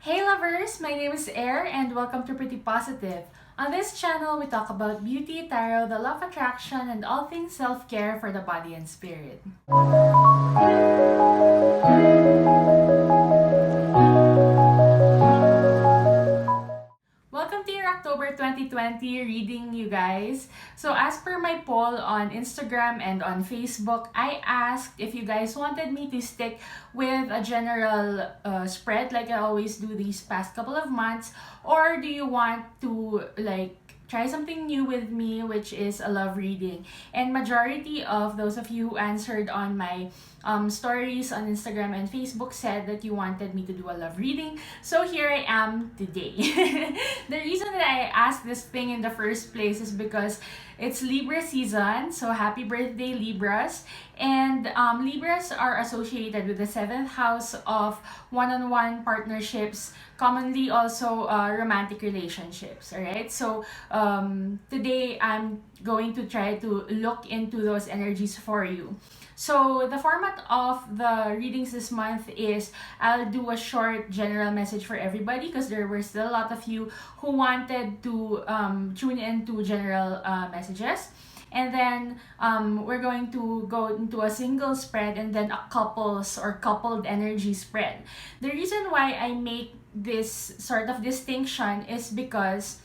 Hey lovers! My name is Air and welcome to Pretty Positive. On this channel, we talk about beauty, tarot, the law of attraction, and all things self-care for the body and spirit. Welcome to your October 2020 reading, you guys. So as per my poll on Instagram and on Facebook, I asked if you guys wanted me to stick with a general spread like I always do these past couple of months, or do you want to try something new with me, which is a love reading. And majority of those of you who answered on my stories on Instagram and Facebook said that you wanted me to do a love reading. So here I am today. The reason that I asked this thing in the first place is because it's Libra season. So happy birthday, Libras. And Libras are associated with the 7th house of one-on-one partnerships, commonly also romantic relationships. Alright, so today I'm going to try to look into those energies for you. So the format of the readings this month is I'll do a short general message for everybody because there were still a lot of you who wanted to tune into general messages. And then we're going to go into a single spread and then a couples or coupled energy spread. The reason why I make this sort of distinction is because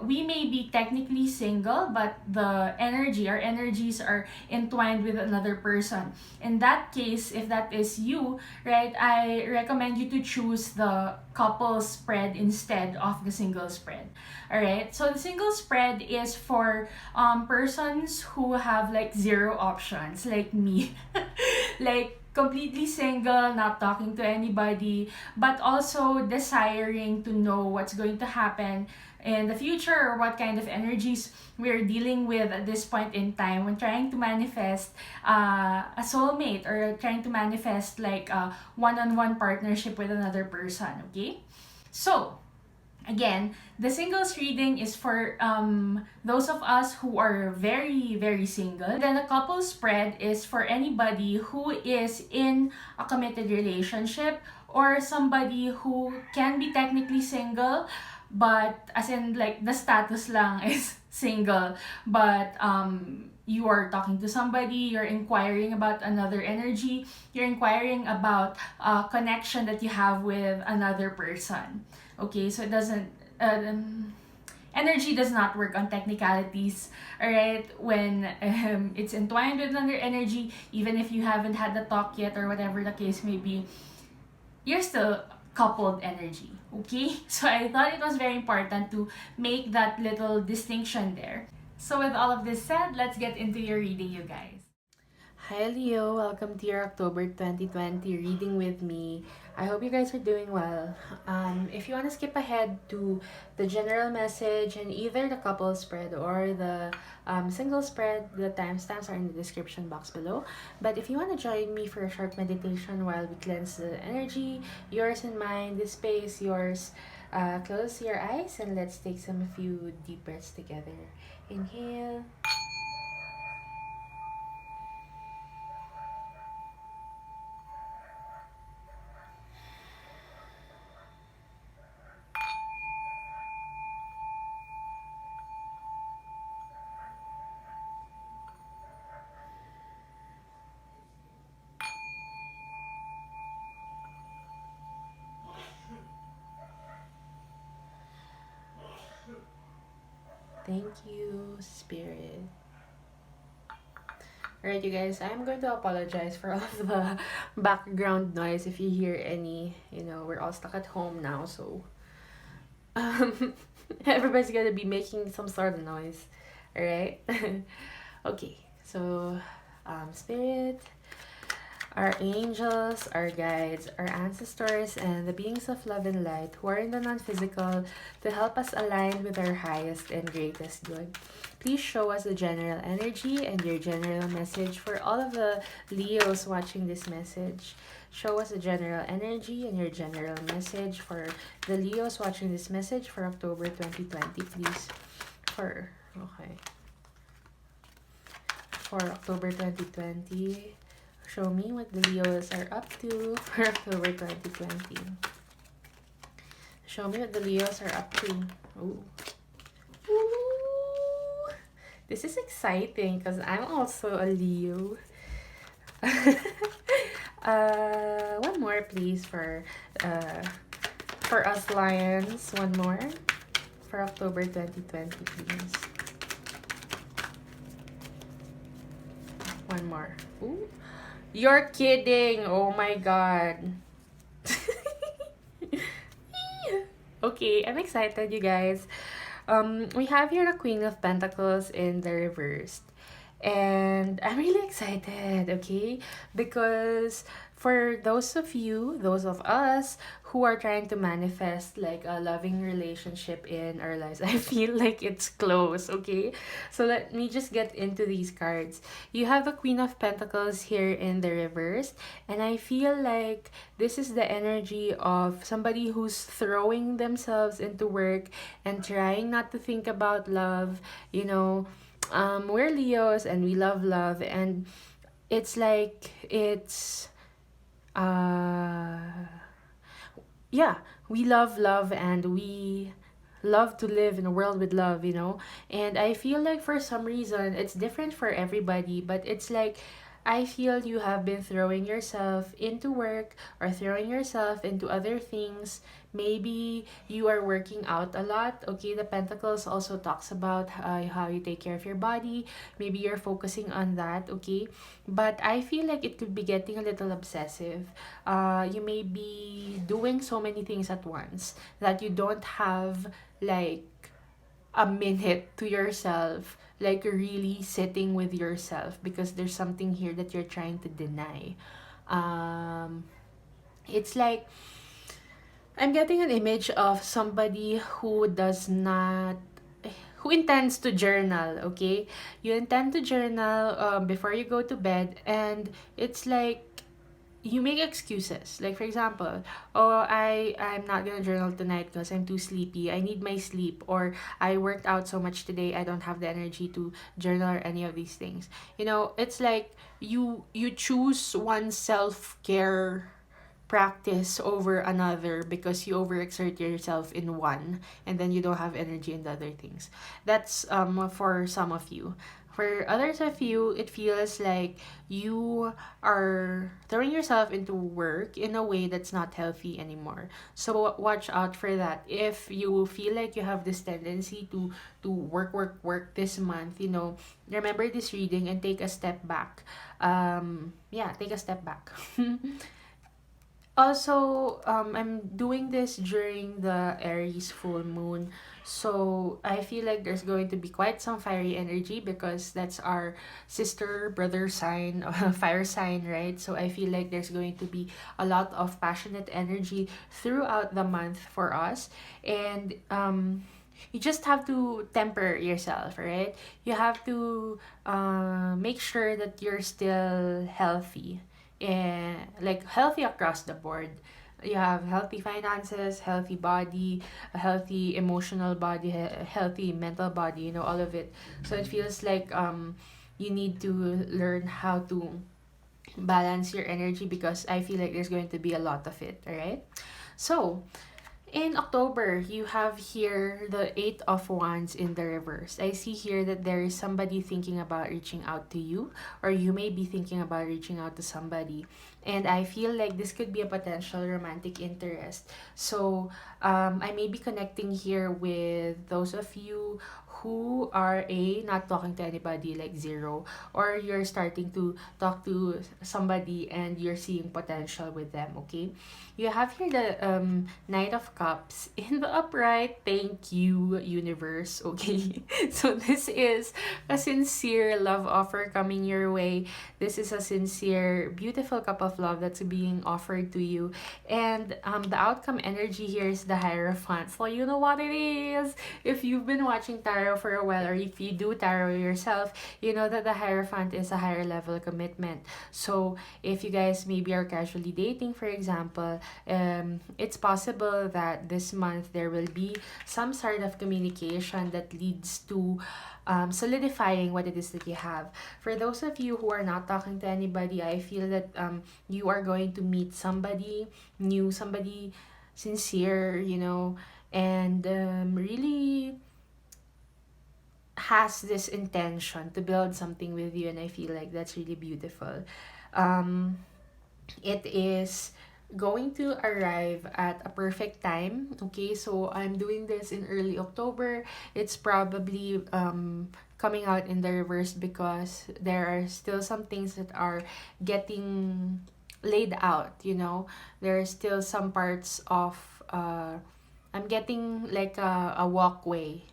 we may be technically single, but our energies are entwined with another person. In that case, if that is you, right, I recommend you to choose the couple spread instead of the single spread. Alright, so the single spread is for persons who have like zero options, like me. Like completely single, not talking to anybody, but also desiring to know what's going to happen in the future or what kind of energies we're dealing with at this point in time when trying to manifest a soulmate or trying to manifest like a one-on-one partnership with another person, okay? So, again, the singles reading is for those of us who are very, very single. Then the couple spread is for anybody who is in a committed relationship or somebody who can be technically single, but as in like the status lang is single, but you are talking to somebody, you're inquiring about another energy, you're inquiring about a connection that you have with another person. Okay, so it doesn't energy does not work on technicalities. All right, when it's entwined with another energy, even if you haven't had the talk yet or whatever the case may be, you're still coupled energy. Okay, so I thought it was very important to make that little distinction there. So with all of this said, let's get into your reading, you guys. Hi Leo, welcome to your October 2020 reading with me. I hope you guys are doing well. If you want to skip ahead to the general message and either the couple spread or the single spread, the timestamps are in the description box below. But if you want to join me for a short meditation while we cleanse the energy, yours and mine, this space, yours, close your eyes and let's take some few deep breaths together. Inhale. Thank you, Spirit. Alright, you guys, I'm going to apologize for all of the background noise. If you hear any, we're all stuck at home now, so everybody's gonna be making some sort of noise. Alright? Okay, so, Spirit, our angels, our guides, our ancestors, and the beings of love and light who are in the non-physical to help us align with our highest and greatest good. Please show us the general energy and your general message for all of the Leos watching this message. Show us the general energy and your general message for the Leos watching this message for October 2020, please. For October 2020. Show me what the Leos are up to for October 2020. Show me what the Leos are up to. Ooh. Ooh. This is exciting because I'm also a Leo. One more please for us lions. One more for October 2020, please. One more. Ooh. You're kidding. Oh my god. Okay, I'm excited, you guys. We have here the Queen of Pentacles in the reversed. And I'm really excited, okay? Because for those of you, those of us who are trying to manifest like a loving relationship in our lives, I feel like it's close, okay? So let me just get into these cards. You have the Queen of Pentacles here in the reverse, and I feel like this is the energy of somebody who's throwing themselves into work and trying not to think about love, you know. We're Leos and we love love, and it's like uh yeah, we love love and we love to live in a world with love, you know. And I feel like for some reason it's different for everybody, but it's like I feel you have been throwing yourself into work or throwing yourself into other things. Maybe you are working out a lot. Okay, the Pentacles also talks about how you take care of your body. Maybe you're focusing on that. Okay, but I feel like it could be getting a little obsessive. You may be doing so many things at once that you don't have like a minute to yourself, like really sitting with yourself, because there's something here that you're trying to deny. um it's like I'm getting an image of somebody who does not, who intends to journal. Okay, you intend to journal before you go to bed, and it's like you make excuses. Like for example, oh, I'm not gonna journal tonight because I'm too sleepy, I need my sleep, or I worked out so much today, I don't have the energy to journal, or any of these things. You know, it's like you choose one self-care practice over another because you overexert yourself in one, and then you don't have energy in the other things. That's for some of you. For others of you, it feels like you are throwing yourself into work in a way that's not healthy anymore. So watch out for that. If you feel like you have this tendency to work this month, you know, remember this reading and take a step back. Yeah, take a step back. Also, I'm doing this during the Aries full moon. So I feel like there's going to be quite some fiery energy because that's our sister, brother sign, fire sign, right? So I feel like there's going to be a lot of passionate energy throughout the month for us. And you just have to temper yourself, right? You have to make sure that you're still healthy, and like healthy across the board. You have healthy finances, healthy body, a healthy emotional body, healthy mental body, you know, all of it. So it feels like you need to learn how to balance your energy, because I feel like there's going to be a lot of it. All right, so in October, you have here the Eight of Wands in the reverse. I see here that there is somebody thinking about reaching out to you, or you may be thinking about reaching out to somebody. And I feel like this could be a potential romantic interest. So I may be connecting here with those of you who are not talking to anybody, like zero, or you're starting to talk to somebody and you're seeing potential with them. Okay, you have here the Knight of Cups in the upright. Thank you, universe. Okay, so this is a sincere love offer coming your way. This is a sincere, beautiful cup of love that's being offered to you. And the outcome energy here is the Hierophant. So you know what it is. If you've been watching tarot for a while, or if you do tarot yourself, you know that the Hierophant is a higher level commitment. So if you guys maybe are casually dating, for example, it's possible that this month there will be some sort of communication that leads to solidifying what it is that you have. For those of you who are not talking to anybody, I feel that you are going to meet somebody new, somebody sincere, and really has this intention to build something with you, and I feel like that's really beautiful. um it is going to arrive at a perfect time. Okay, so I'm doing this in early October. It's probably coming out in the reverse because there are still some things that are getting laid out, there are still some parts of I'm getting like a walkway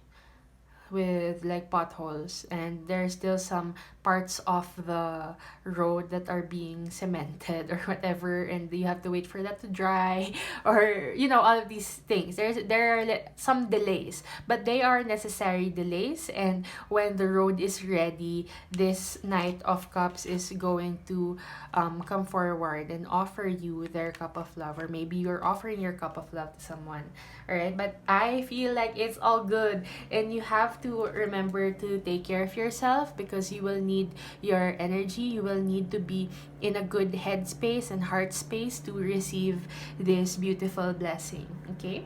with like potholes, and there's still some parts of the road that are being cemented or whatever, and you have to wait for that to dry or all of these things. There are some delays, but they are necessary delays, and when the road is ready, this Knight of Cups is going to come forward and offer you their cup of love, or maybe you're offering your cup of love to someone. All right, but I feel like it's all good, and you have to remember to take care of yourself because you will need your energy. You will need to be in a good headspace and heart space to receive this beautiful blessing. Okay,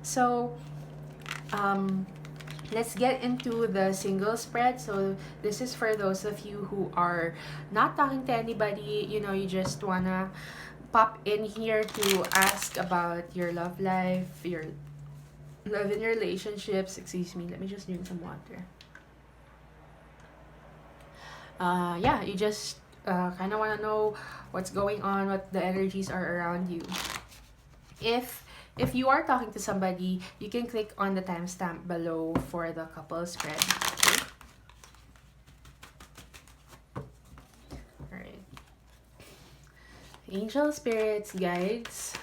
so let's get into the single spread. So this is for those of you who are not talking to anybody, you just wanna pop in here to ask about your love life, your love in your relationships. Excuse me, let me just drink some water. Yeah, you just kind of want to know what's going on, what the energies are around you. If you are talking to somebody, you can click on the timestamp below for the couple spread. Okay? All right. Angel spirits, guides,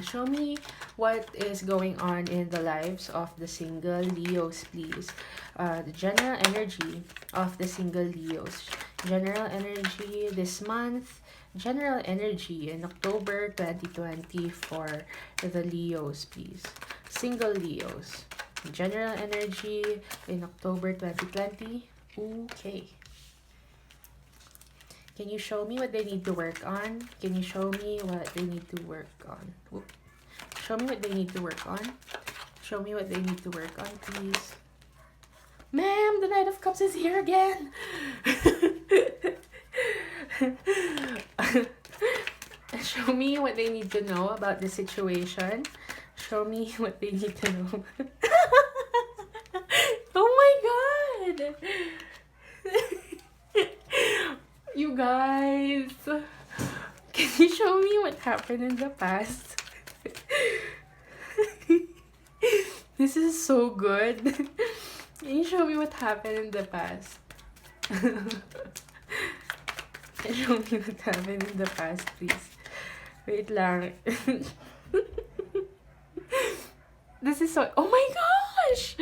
show me what is going on in the lives of the single Leos, please. The general energy of the single Leos. General energy this month. General energy in October 2020 for the Leos, please. Single Leos. General energy in October 2020. Okay. Can you show me what they need to work on? Can you show me what they need to work on? Oop. Show me what they need to work on. Show me what they need to work on, please. Ma'am, the Knight of Cups is here again. Show me what they need to know about the situation. Show me what they need to know. Oh my god. You guys, can you show me what happened in the past? This is so good. Can you show me what happened in the past? Can you show me what happened in the past, please? Wait lang. This is so... Oh my gosh!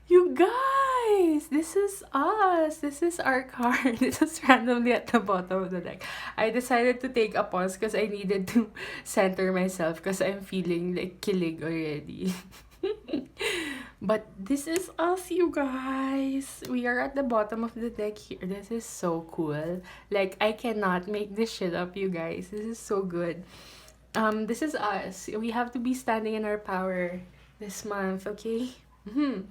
You guys! This is us! This is our card. This is randomly at the bottom of the deck. I decided to take a pause because I needed to center myself because I'm feeling like kilig already. But this is us, you guys. We are at the bottom of the deck here. This is so cool. Like, I cannot make this shit up, you guys. This is so good. This is us. We have to be standing in our power this month, okay?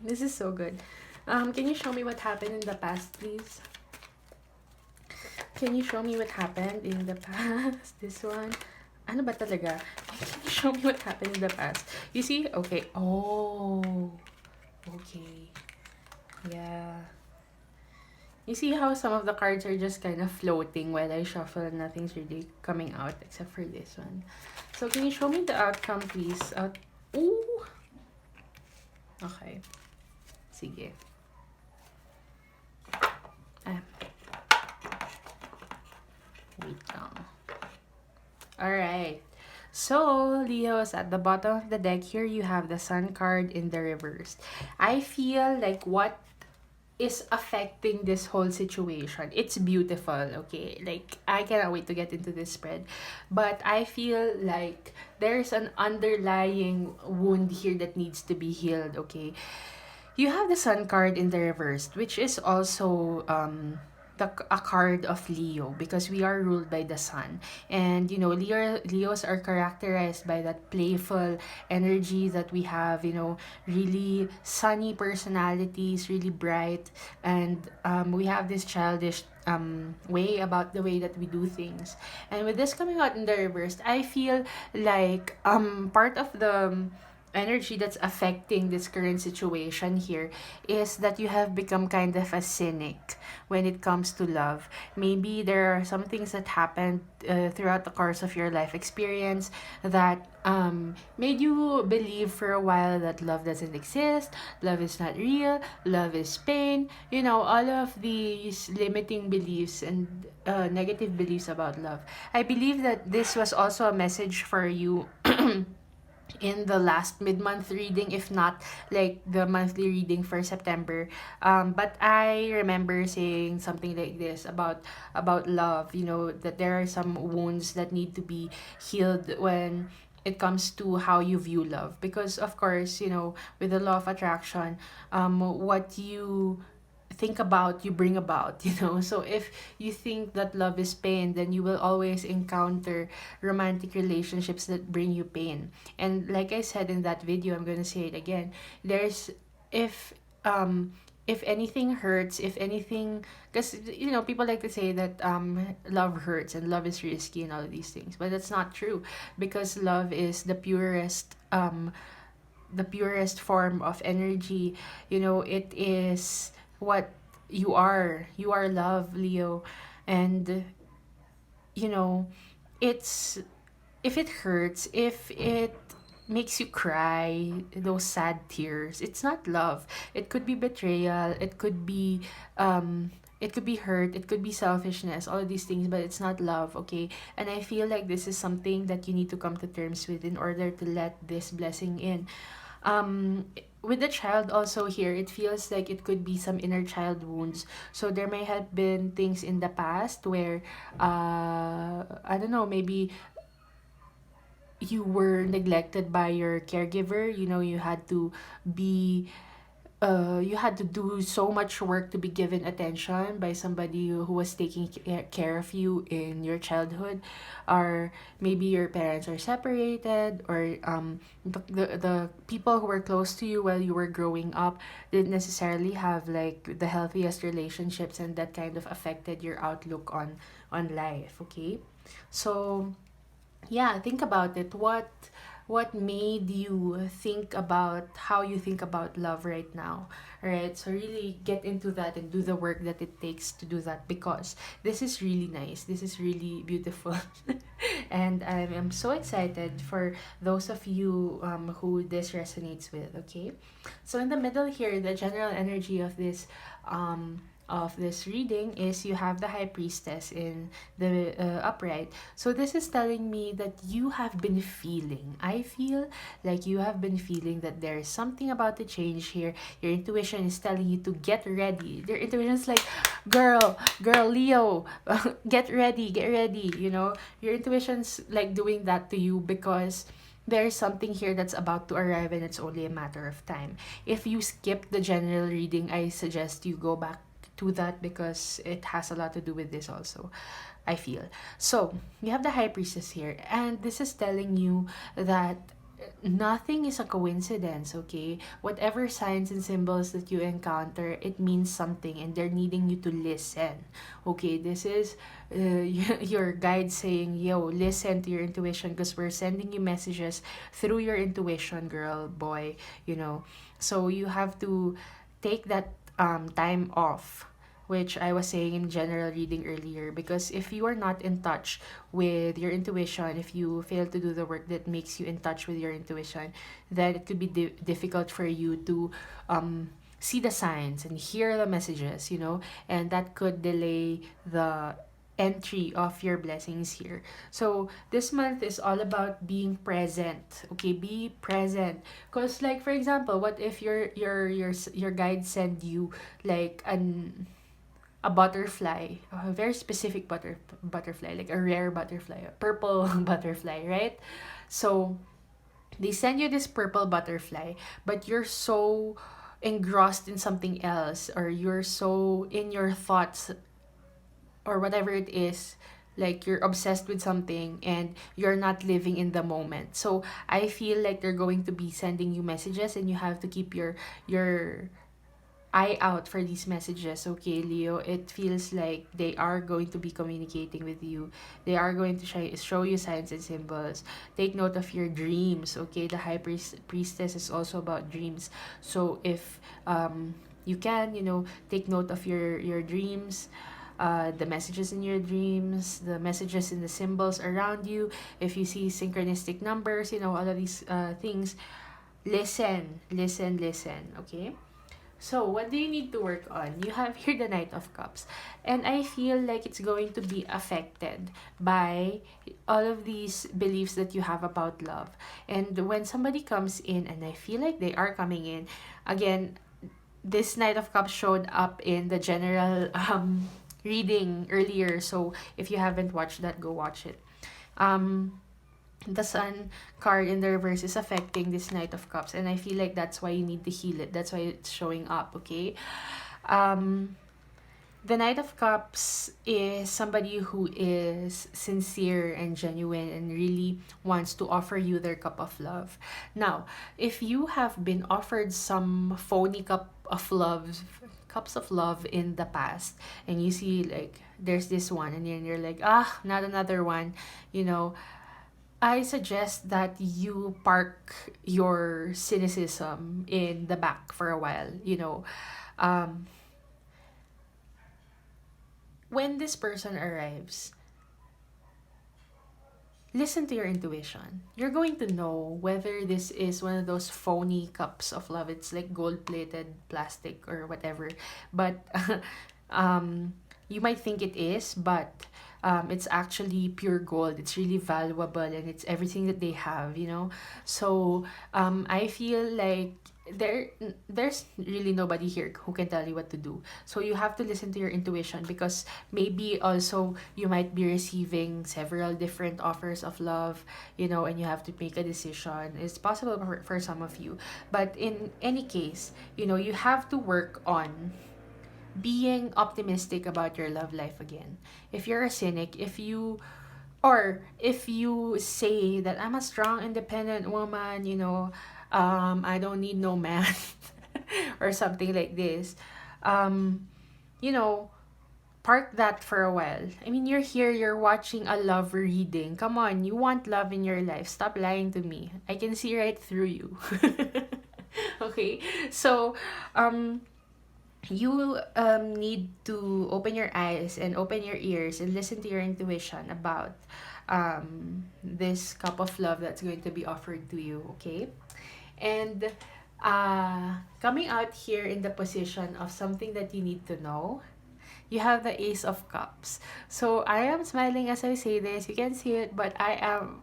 This is so good. Can you show me what happened in the past, please? Can you show me what happened in the past? This one. Ano ba talaga? Can you show me what happened in the past? You see? Okay. Oh. Okay. Yeah. You see how some of the cards are just kind of floating while I shuffle and nothing's really coming out except for this one. So can you show me the outcome, please? Ooh. Okay. Sige. Wait lang. Alright. So, Leos, at the bottom of the deck here, you have the Sun card in the reverse. I feel like what is affecting this whole situation, it's beautiful, okay? Like, I cannot wait to get into this spread. But I feel like there's an underlying wound here that needs to be healed, okay? You have the Sun card in the reverse, which is also a card of Leo, because we are ruled by the sun. And Leos are characterized by that playful energy that we have, really sunny personalities, really bright. And we have this childish way about the way that we do things. And with this coming out in the reverse, I feel like part of the energy that's affecting this current situation here is that you have become kind of a cynic when it comes to love. Maybe there are some things that happened throughout the course of your life experience that made you believe for a while that love doesn't exist, love is not real, love is pain, all of these limiting beliefs and negative beliefs about love. I believe that this was also a message for you in the last mid-month reading, if not like the monthly reading for September. But I remember saying something like this about love, that there are some wounds that need to be healed when it comes to how you view love. Because of course, with the law of attraction, what you think about, you bring about. So if you think that love is pain, then you will always encounter romantic relationships that bring you pain. And like I said in that video, I'm going to say it again. There's if if anything hurts, if anything, because people like to say that love hurts and love is risky and all of these things, but that's not true, because love is the purest form of energy. It is what you are love, Leo. And you know it's if it hurts, if it makes you cry, those sad tears, it's not love. It could be betrayal, it could be hurt, it could be selfishness, all of these things, but it's not love, okay? And I feel like this is something that you need to come to terms with in order to let this blessing in. With the child also here, it feels like it could be some inner child wounds. So there may have been things in the past where I don't know, maybe you were neglected by your caregiver. You had to be you had to do so much work to be given attention by somebody who was taking care of you in your childhood. Or maybe your parents are separated, or the people who were close to you while you were growing up didn't necessarily have like the healthiest relationships, and that kind of affected your outlook on life, okay? So yeah, think about it. What made you think about how you think about love right now? All right, so really get into that and do the work that it takes to do that, because this is really nice, this is really beautiful. And I'm so excited for those of you who this resonates with, okay? So in the middle here, the general energy of this reading is you have the high priestess in the upright. So this is telling me that you have been feeling, I feel like you have been feeling that there is something about to change here. Your intuition is telling you to get ready. Your intuition is like, girl Leo, get ready. Your intuition's like doing that to you, because there's something here that's about to arrive, and it's only a matter of time. If you skip the general reading, I suggest you go back to that, because it has a lot to do with this also, I feel. So you have the high priestess here, and this is telling you that nothing is a coincidence, okay? Whatever signs and symbols that you encounter, it means something, and they're needing you to listen, okay? This is your guide saying, yo, listen to your intuition, because we're sending you messages through your intuition, girl, boy. So you have to take that time off, which I was saying in general reading earlier, because if you are not in touch with your intuition, if you fail to do the work that makes you in touch with your intuition, then it could be difficult for you to see the signs and hear the messages, and that could delay the entry of your blessings here. So this month is all about being present, okay? Be present, because like for example, what if your guide send you like a butterfly, a very specific butterfly, like a rare butterfly, a purple butterfly, right? So they send you this purple butterfly, but you're so engrossed in something else, or you're so in your thoughts or whatever it is, like you're obsessed with something and you're not living in the moment. So I feel like they're going to be sending you messages, and you have to keep your eye out for these messages, okay, Leo? It feels like they are going to be communicating with you. They are going to show you signs and symbols. Take note of your dreams, okay? The high priestess is also about dreams. So if you can, take note of your dreams, the messages in your dreams, the messages in the symbols around you. If you see synchronistic numbers, all of these things, listen, okay? So, what do you need to work on? You have here the Knight of Cups. And I feel like it's going to be affected by all of these beliefs that you have about love. And when somebody comes in, and I feel like they are coming in, again, this Knight of Cups showed up in the general reading earlier. So, if you haven't watched that, go watch it. The Sun card in the reverse is affecting this Knight of Cups, and I feel like that's why you need to heal it. That's why it's showing up, okay? The Knight of Cups is somebody who is sincere and genuine and really wants to offer you their cup of love. Now, if you have been offered some phony cups of love in the past, and you see like there's this one, and then you're like, not another one, I suggest that you park your cynicism in the back for a while. Um, when this person arrives, listen to your intuition. You're going to know whether this is one of those phony cups of love. It's like gold-plated plastic or whatever. But you might think it is, but it's actually pure gold. It's really valuable, and it's everything that they have, So I feel like there's really nobody here who can tell you what to do. So you have to listen to your intuition, because maybe also you might be receiving several different offers of love, and you have to make a decision. It's possible for some of you. But in any case, you have to work on being optimistic about your love life again. If you're a cynic, if you say that I'm a strong, independent woman, I don't need no man, or something like this, you know, park that for a while. I mean, you're here, you're watching a love reading. Come on, you want love in your life. Stop lying to me. I can see right through you. Okay, so, you need to open your eyes and open your ears and listen to your intuition about this cup of love that's going to be offered to you, okay? And coming out here in the position of something that you need to know, you have the Ace of Cups. So I am smiling as I say this. You can see it, but I am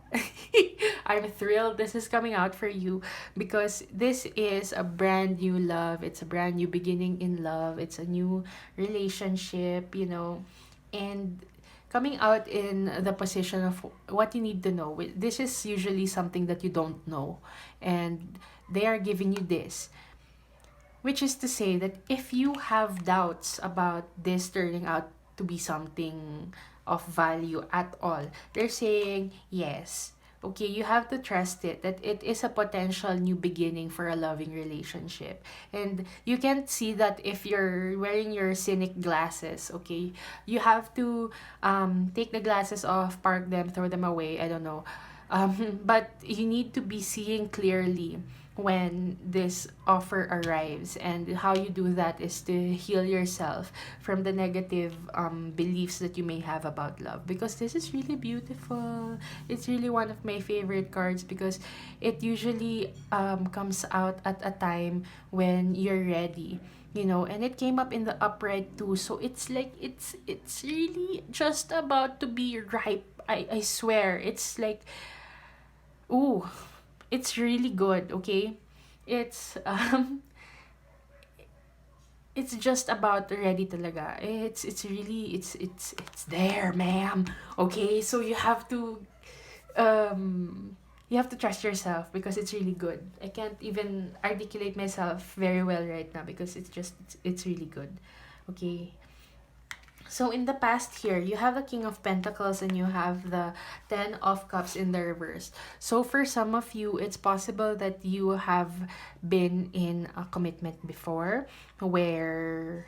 I'm thrilled this is coming out for you, because this is a brand new love. It's a brand new beginning in love. It's a new relationship, and coming out in the position of what you need to know. This is usually something that you don't know, and they are giving you this, which is to say that if you have doubts about this turning out to be something of value at all, they're saying yes. Okay, you have to trust it, that it is a potential new beginning for a loving relationship. And you can't see that if you're wearing your cynic glasses, okay? You have to take the glasses off, park them, throw them away, I don't know. But you need to be seeing clearly when this offer arrives, and how you do that is to heal yourself from the negative beliefs that you may have about love, because this is really beautiful. It's really one of my favorite cards, because it usually comes out at a time when you're ready, and it came up in the upright too. So it's like it's really just about to be ripe. I swear, it's like, ooh, it's really good, okay? It's it's just about ready talaga. It's really it's there, ma'am. Okay? So you have to trust yourself, because it's really good. I can't even articulate myself very well right now, because it's really good. Okay? So in the past here, you have the King of Pentacles and you have the Ten of Cups in the reverse. So for some of you, it's possible that you have been in a commitment before where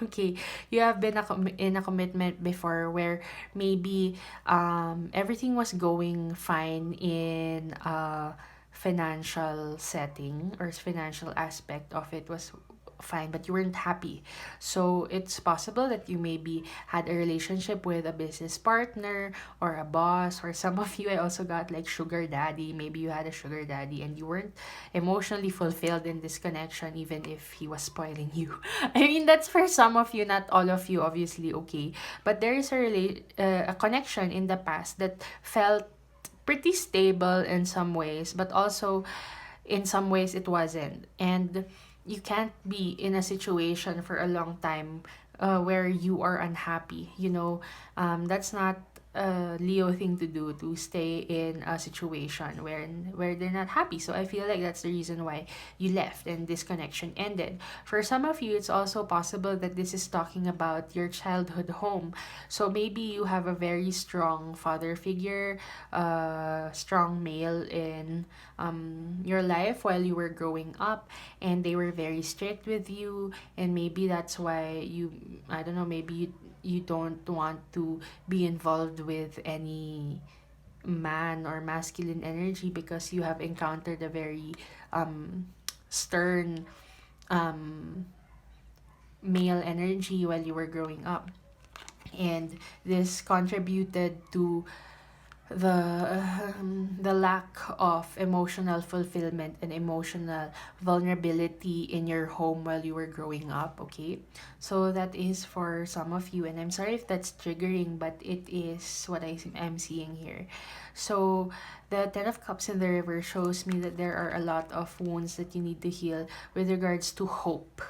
okay, you have been in a commitment before where maybe everything was going fine in a financial setting, or financial aspect of it was fine, but you weren't happy. So it's possible that you maybe had a relationship with a business partner or a boss, or some of you, I also got like sugar daddy. Maybe you had a sugar daddy and you weren't emotionally fulfilled in this connection, even if he was spoiling you. I mean, that's for some of you, not all of you, obviously, okay? But there is a connection in the past that felt pretty stable in some ways, but also in some ways it wasn't. And you can't be in a situation for a long time where you are unhappy. That's not a Leo thing to do, to stay in a situation where they're not happy. So I feel like that's the reason why you left and this connection ended. For some of you, it's also possible that this is talking about your childhood home. So maybe you have a very strong father figure, strong male in your life while you were growing up, and they were very strict with you, and maybe that's why you, I don't know, maybe you don't want to be involved with any man or masculine energy because you have encountered a very stern um male energy while you were growing up, and this contributed to the lack of emotional fulfillment and emotional vulnerability in your home while you were growing up. Okay, so that is for some of you, and I'm sorry if that's triggering, but it is what I'm seeing here. So the Ten of Cups in the river shows me that there are a lot of wounds that you need to heal with regards to hope.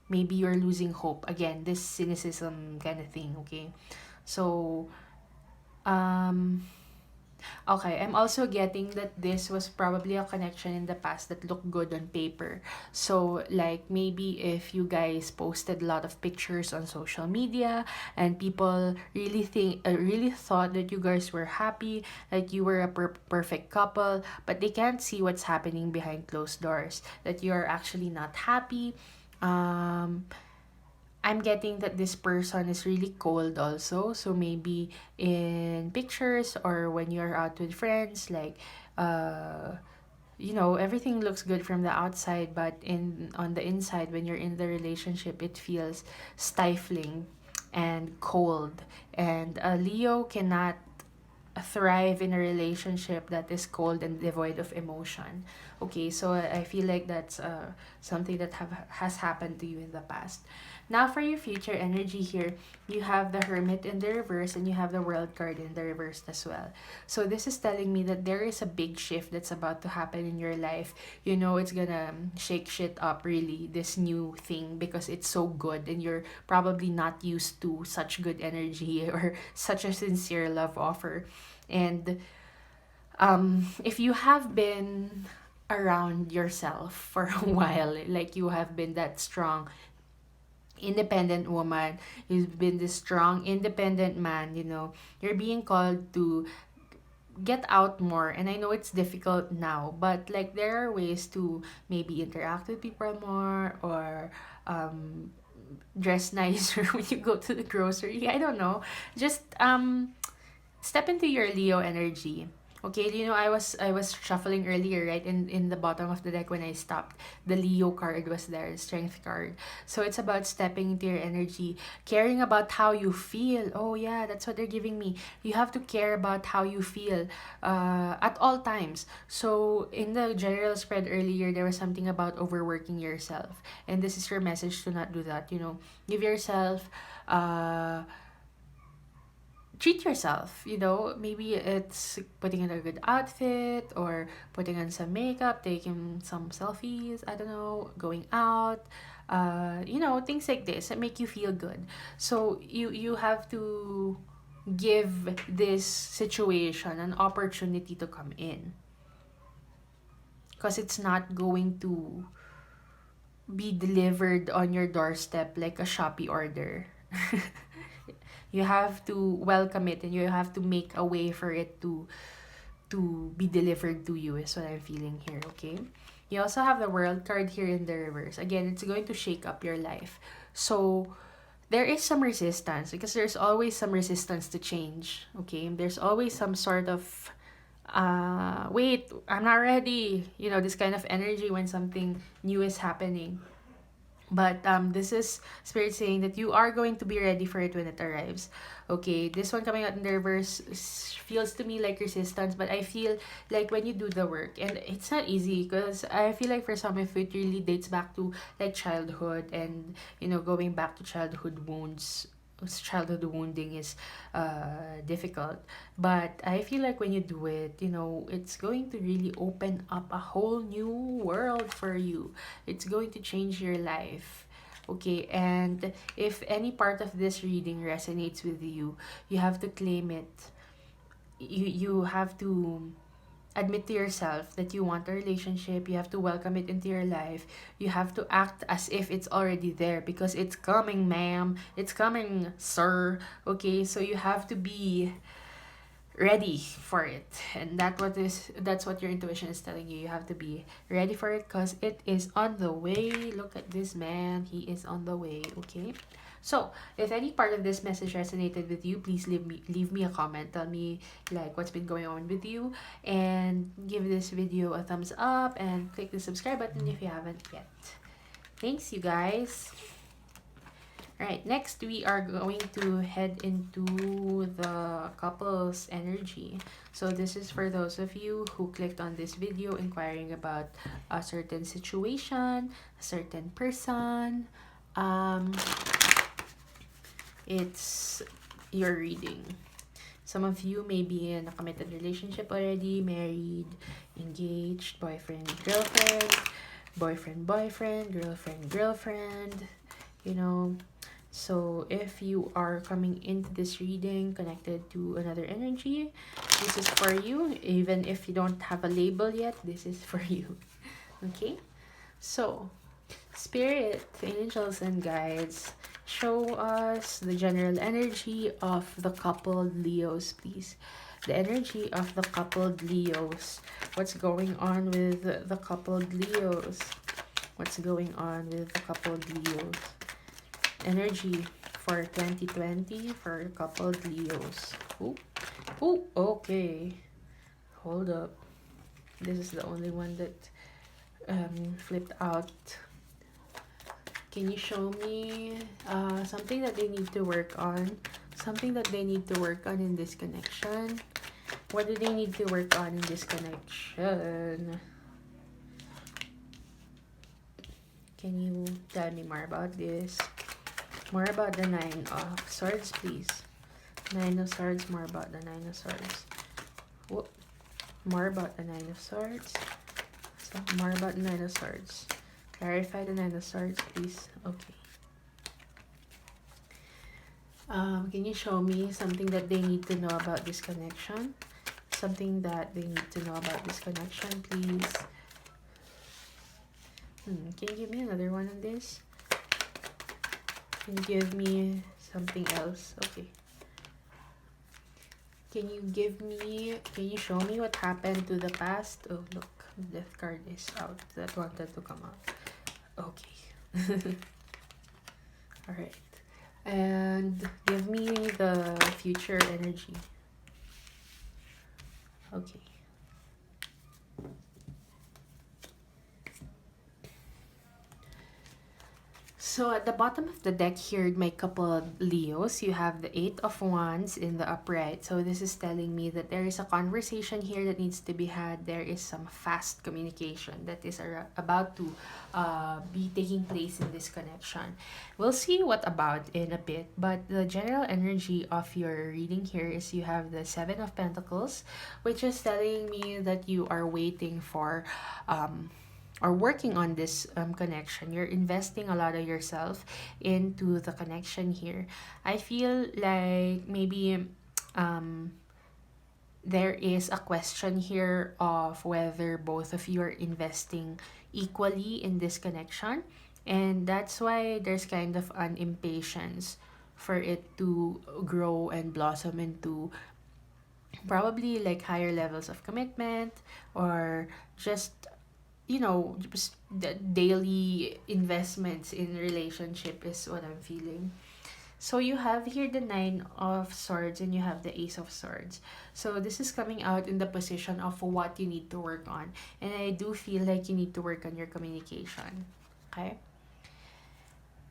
Maybe you're losing hope again, this cynicism kind of thing. Okay, so um okay, I'm also getting that this was probably a connection in the past that looked good on paper. So, like, maybe if you guys posted a lot of pictures on social media and people really thought that you guys were happy, like you were a perfect couple, but they can't see what's happening behind closed doors, that you are actually not happy. Um, I'm getting that this person is really cold also. So maybe in pictures or when you're out with friends, like everything looks good from the outside, but in on the inside when you're in the relationship, it feels stifling and cold. And Leo cannot thrive in a relationship that is cold and devoid of emotion. Okay, so I feel like that's something that has happened to you in the past. Now for your future energy here, you have the Hermit in the reverse and you have the World card in the reverse as well. So this is telling me that there is a big shift that's about to happen in your life. It's gonna shake shit up, really, this new thing, because it's so good and you're probably not used to such good energy or such a sincere love offer. And if you have been around yourself for a while, like you have been that strong independent woman, you've been this strong independent man, you're being called to get out more. And I know it's difficult now, but like there are ways to maybe interact with people more, or dress nicer when you go to the grocery. I don't know, just step into your Leo energy. Okay, I was shuffling earlier, right? In the bottom of the deck when I stopped, the Leo card was there, strength card. So it's about stepping into your energy, caring about how you feel. Oh yeah, that's what they're giving me. You have to care about how you feel at all times. So in the general spread earlier, there was something about overworking yourself. And this is your message to not do that, Give yourself treat yourself, maybe it's putting on a good outfit or putting on some makeup, taking some selfies, I don't know, going out, things like this that make you feel good. So you have to give this situation an opportunity to come in, because it's not going to be delivered on your doorstep like a Shopee order. You have to welcome it, and you have to make a way for it to be delivered to you, is what I'm feeling here, okay? You also have the World card here in the reverse. Again, it's going to shake up your life. So, there is some resistance because there's always some resistance to change, okay? There's always some sort of, wait, I'm not ready. You know, this kind of energy when something new is happening. But this is Spirit saying that you are going to be ready for it when it arrives. Okay, this one coming out in the reverse feels to me like resistance, but I feel like when you do the work, and it's not easy because I feel like for some of it really dates back to like childhood, and you know, going back to childhood wounds. Childhood wounding is difficult, but I feel like when you do it, you know, it's going to really open up a whole new world for you. It's going to change your life. Okay, and if any part of this reading resonates with you, you have to claim it. You have to admit to yourself that you want a relationship. You have to welcome it into your life. You have to act as if it's already there because it's coming, ma'am. It's coming, sir. Okay, so you have to be ready for it, and that's what your intuition is telling you. You have to be ready for it because it is on the way. Look at this man, he is on the way. Okay, so if any part of this message resonated with you, please leave me a comment. Tell me like what's been going on with you, and give this video a thumbs up and click the subscribe button if you haven't yet. Thanks, you guys. Alright, next we are going to head into the couple's energy. So this is for those of you who clicked on this video inquiring about a certain situation, a certain person. It's your reading. Some of you may be in a committed relationship already, married, engaged, boyfriend, girlfriend, girlfriend, you know. So if you are coming into this reading connected to another energy, this is for you. Even if you don't have a label yet, this is for you. Okay? So, Spirit, angels, and guides, show us the general energy of the coupled Leos, please. The energy of the coupled Leos. What's going on with the coupled Leos? What's going on with the coupled Leos? Energy for 2020 for coupled Leos. Oh, okay. Hold up. This is the only one that flipped out. Can you show me something that they need to work on? Something that they need to work on in this connection. What do they need to work on in this connection? Can you tell me more about this? More about the Nine of Swords, please. Nine of Swords, more about the Nine of Swords. Whoop. More about the Nine of Swords. So, more about the Nine of Swords. Clarify the Nine of Swords, please. Okay. Can you show me something that they need to know about this connection? Something that they need to know about this connection, please. Can you give me another one on this? Can you give me something else? Okay. Can you show me what happened to the past? Oh, look, the Death card is out. That wanted to come out. Okay. Alright. And give me the future energy. Okay. So at the bottom of the deck here, my couple Leos, you have the Eight of Wands in the upright. So this is telling me that there is a conversation here that needs to be had. There is some fast communication that is about to be taking place in this connection. We'll see what about in a bit, but the general energy of your reading here is you have the Seven of Pentacles, which is telling me that you are waiting for or working on this connection. You're investing a lot of yourself into the connection here. I feel like maybe there is a question here of whether both of you are investing equally in this connection, and that's why there's kind of an impatience for it to grow and blossom into probably like higher levels of commitment, or just just the daily investments in relationship is what I'm feeling. So you have here the Nine of Swords and you have the Ace of Swords. So this is coming out in the position of what you need to work on. And I do feel like you need to work on your communication. Okay?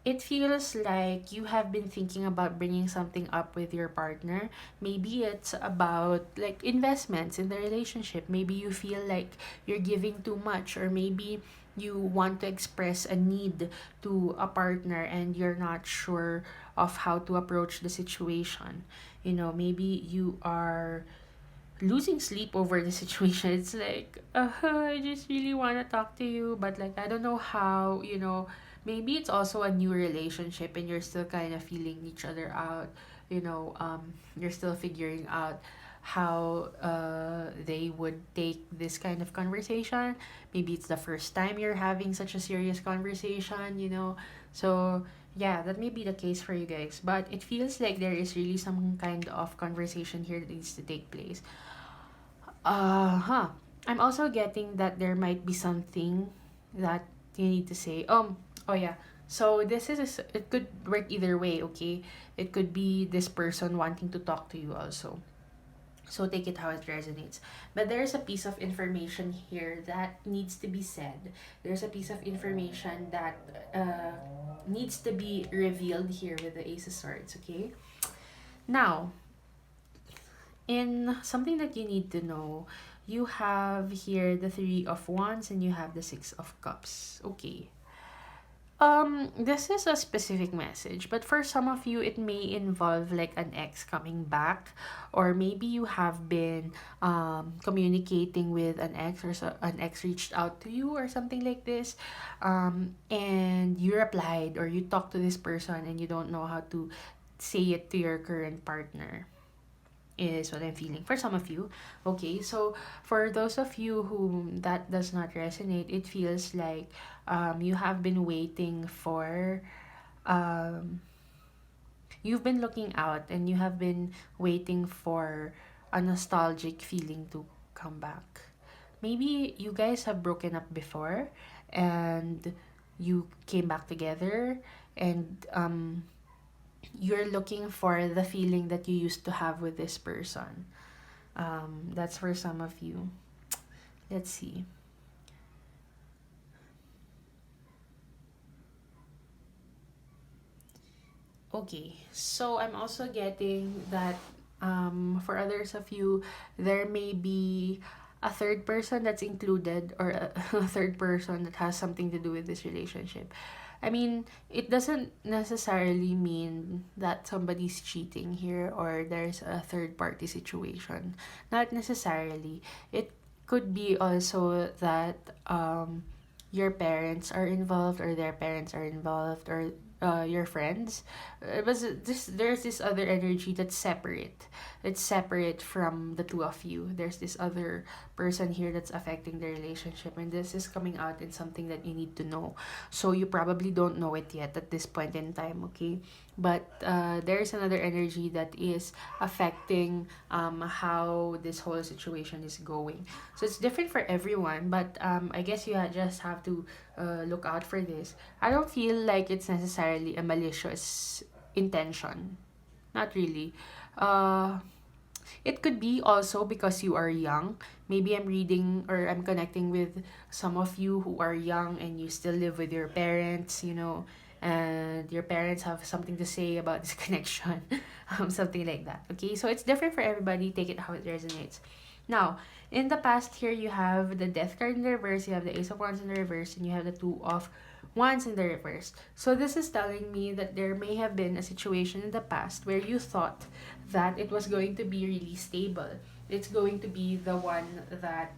It feels like you have been thinking about bringing something up with your partner. Maybe it's about like investments in the relationship. Maybe you feel like you're giving too much, or maybe you want to express a need to a partner and you're not sure of how to approach the situation. Maybe you are losing sleep over the situation. It's like, I just really want to talk to you, but like, I don't know how. Maybe it's also a new relationship and you're still kind of feeling each other out. You're still figuring out how they would take this kind of conversation. Maybe it's the first time you're having such a serious conversation. So, yeah, that may be the case for you guys. But it feels like there is really some kind of conversation here that needs to take place. Huh. I'm also getting that there might be something that you need to say. Oh yeah. So it could work either way, okay? It could be this person wanting to talk to you also. So take it how it resonates. But there's a piece of information here that needs to be said. There's a piece of information that needs to be revealed here with the Ace of Swords, okay? Now, in something that you need to know, you have here the Three of Wands and you have the Six of Cups. Okay. This is a specific message, but for some of you, it may involve like an ex coming back, or maybe you have been communicating with an ex, or an ex reached out to you, or something like this, and you replied or you talked to this person and you don't know how to say it to your current partner is what I'm feeling for some of you. Okay, so for those of you whom that does not resonate, it feels like you have been waiting for, um, you've been looking out and you have been waiting for a nostalgic feeling to come back. Maybe you guys have broken up before and you came back together, and you're looking for the feeling that you used to have with this person. That's for some of you. Let's see. Okay, so I'm also getting that for others of you, there may be a third person that's included, or a third person that has something to do with this relationship. I mean, it doesn't necessarily mean that somebody's cheating here or there's a third party situation. Not necessarily. It could be also that your parents are involved, or their parents are involved, or your friends. There's this other energy that's separate. It's separate from the two of you. There's this other person here that's affecting the relationship, and this is coming out in something that you need to know. So you probably don't know it yet at this point in time, okay? But there's another energy that is affecting how this whole situation is going. So it's different for everyone, but I guess just have to look out for this. I don't feel like it's necessarily a malicious intention. Not really. Uh, it could be also because you are young. Maybe I'm reading or I'm connecting with some of you who are young and you still live with your parents, and your parents have something to say about this connection, something like that. Okay, so it's different for everybody. Take it how it resonates. Now, in the past here, you have the Death card in the reverse, you have the Ace of Wands in the reverse, and you have the Two of Wands in the reverse. So this is telling me that there may have been a situation in the past where you thought that it was going to be really stable. It's going to be the one that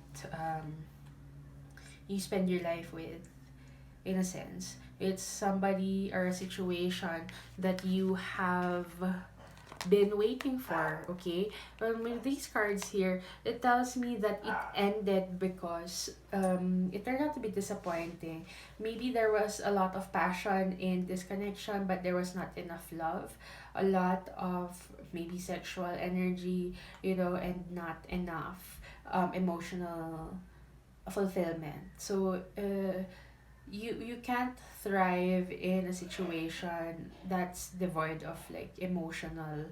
you spend your life with, in a sense. It's somebody or a situation that you have been waiting for, okay? With these cards here, it tells me that it ended because it turned out to be disappointing. Maybe there was a lot of passion in this connection, but there was not enough love. A lot of maybe sexual energy, and not enough emotional fulfillment. So, you can't thrive in a situation that's devoid of like emotional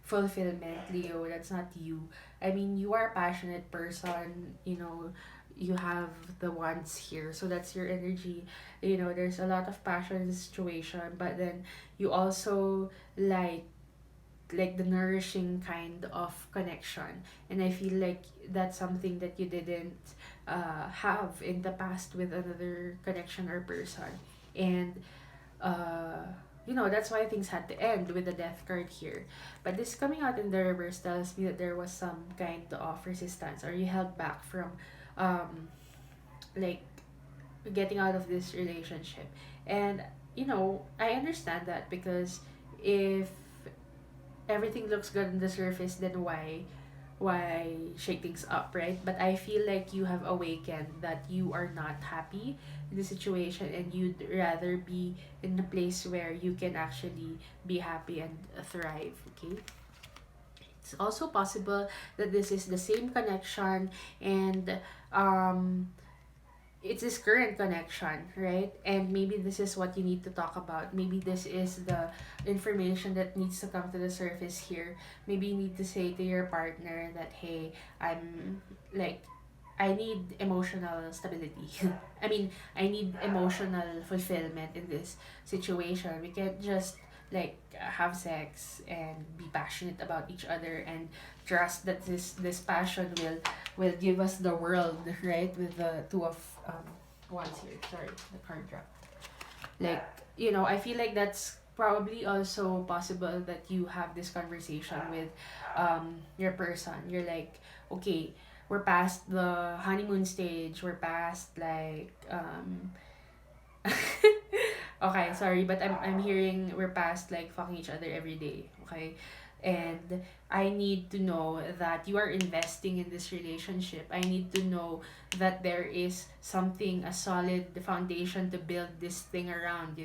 fulfillment, Leo. That's not you. I mean, you are a passionate person, you have the ones here, so that's your energy. There's a lot of passion in the situation, but then you also like the nourishing kind of connection, and I feel like that's something that you didn't have in the past with another connection or person. And uh that's why things had to end with the death card here. But this coming out in the reverse tells me that there was some kind of resistance, or you held back from um like getting out of this relationship. And I understand that, because if everything looks good on the surface, then why shake things up, right? But I feel like you have awakened that you are not happy in the situation, and you'd rather be in a place where you can actually be happy and thrive, okay? It's also possible that this is the same connection, and um it's this current connection, right? And maybe this is what you need to talk about. Maybe this is the information that needs to come to the surface here. Maybe you need to say to your partner that, hey, I'm like, I need emotional stability. I mean, I need emotional fulfillment in this situation. We can't just like have sex and be passionate about each other and trust that this passion will give us the world, right? With the two of wands here. Sorry, the card drop. Like, I feel like that's probably also possible that you have this conversation with your person. You're like, okay, we're past the honeymoon stage. We're past like okay, sorry, but I'm hearing we're past like fucking each other every day, okay? And I need to know that you are investing in this relationship. I need to know that there is something, a solid foundation to build this thing around.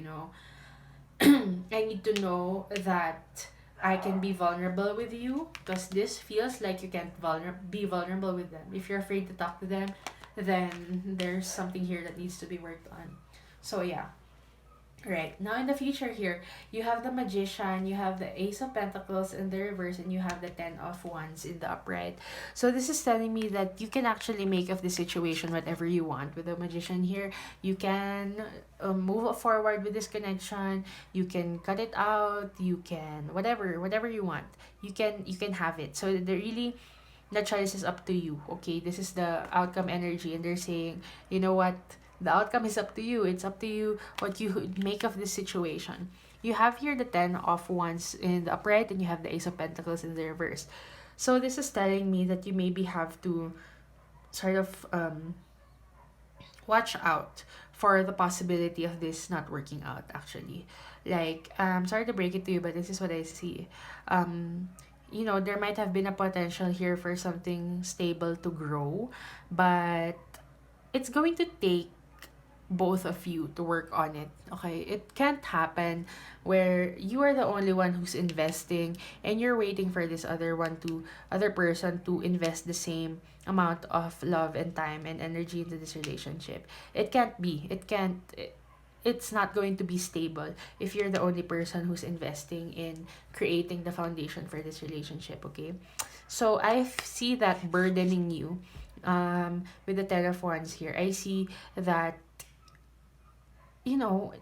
I need to know that I can be vulnerable with you, because this feels like you can't be vulnerable with them. If you're afraid to talk to them, then there's something here that needs to be worked on. So yeah. Right. Now in the future here, you have the Magician, you have the Ace of Pentacles in the reverse, and you have the Ten of Wands in the upright. So this is telling me that you can actually make of the situation whatever you want. With the Magician here, you can move forward with this connection. You can cut it out. You can whatever you want. You can have it. So the choice is up to you. Okay, this is the outcome energy, and they're saying, you know what? The outcome is up to you. It's up to you what you make of this situation. You have here the Ten of Wands in the upright, and you have the Ace of Pentacles in the reverse. So this is telling me that you maybe have to sort of watch out for the possibility of this not working out, actually. Like, sorry to break it to you, but this is what I see. There might have been a potential here for something stable to grow, but it's going to take both of you to work on it. Okay, it can't happen where you are the only one who's investing and you're waiting for this other person to invest the same amount of love and time and energy into this relationship. It can't be. It's not going to be stable if you're the only person who's investing in creating the foundation for this relationship. Okay, so I see that burdening you with the Ten of Wands here. I see that you know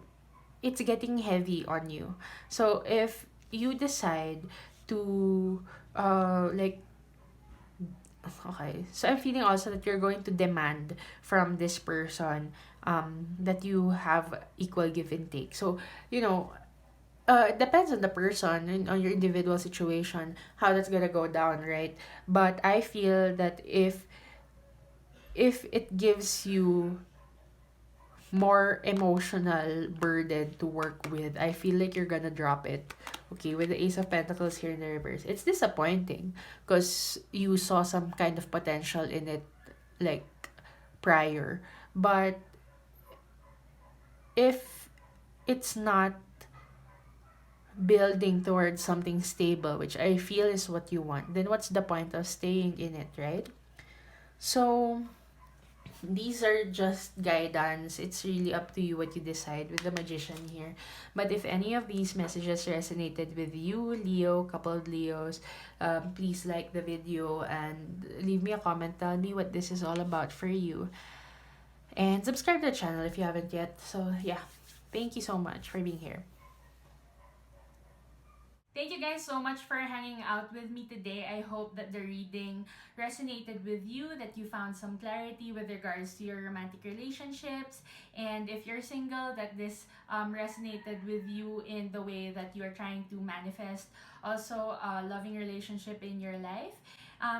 it's getting heavy on you. So if you decide to like, okay, so I'm feeling also that you're going to demand from this person that you have equal give and take. So it depends on the person and on your individual situation how that's gonna go down, right? But I feel that if it gives you more emotional burden to work with, I feel like you're gonna drop it. Okay, with the Ace of Pentacles here in the reverse, it's disappointing because you saw some kind of potential in it, like, prior. But if it's not building towards something stable, which I feel is what you want, then what's the point of staying in it, right? So, these are just guidance. It's really up to you what you decide with the Magician here. But if any of these messages resonated with you, Leo, coupled Leos, please like the video and leave me a comment. Tell me what this is all about for you. And subscribe to the channel if you haven't yet. So, yeah. Thank you so much for being here. Thank you guys so much for hanging out with me today. I hope that the reading resonated with you, that you found some clarity with regards to your romantic relationships. And if you're single, that this resonated with you in the way that you are trying to manifest also a loving relationship in your life.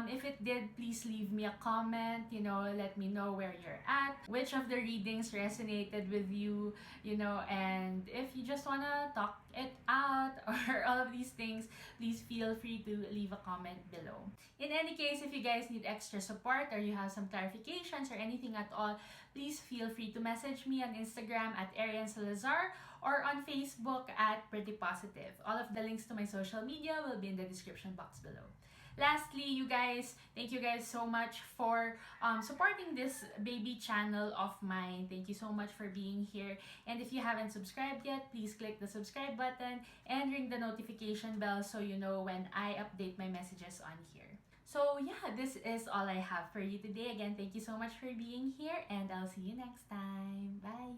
If it did, please leave me a comment, let me know where you're at, which of the readings resonated with you, and if you just want to talk it out or all of these things, please feel free to leave a comment below. In any case, if you guys need extra support or you have some clarifications or anything at all, please feel free to message me on Instagram at Arian Salazar or on Facebook at Pretty Positive. All of the links to my social media will be in the description box below. Lastly, you guys, thank you guys so much for supporting this baby channel of mine. Thank you so much for being here. And if you haven't subscribed yet, please click the subscribe button and ring the notification bell so you know when I update my messages on here. So yeah, this is all I have for you today. Again, thank you so much for being here and I'll see you next time. Bye!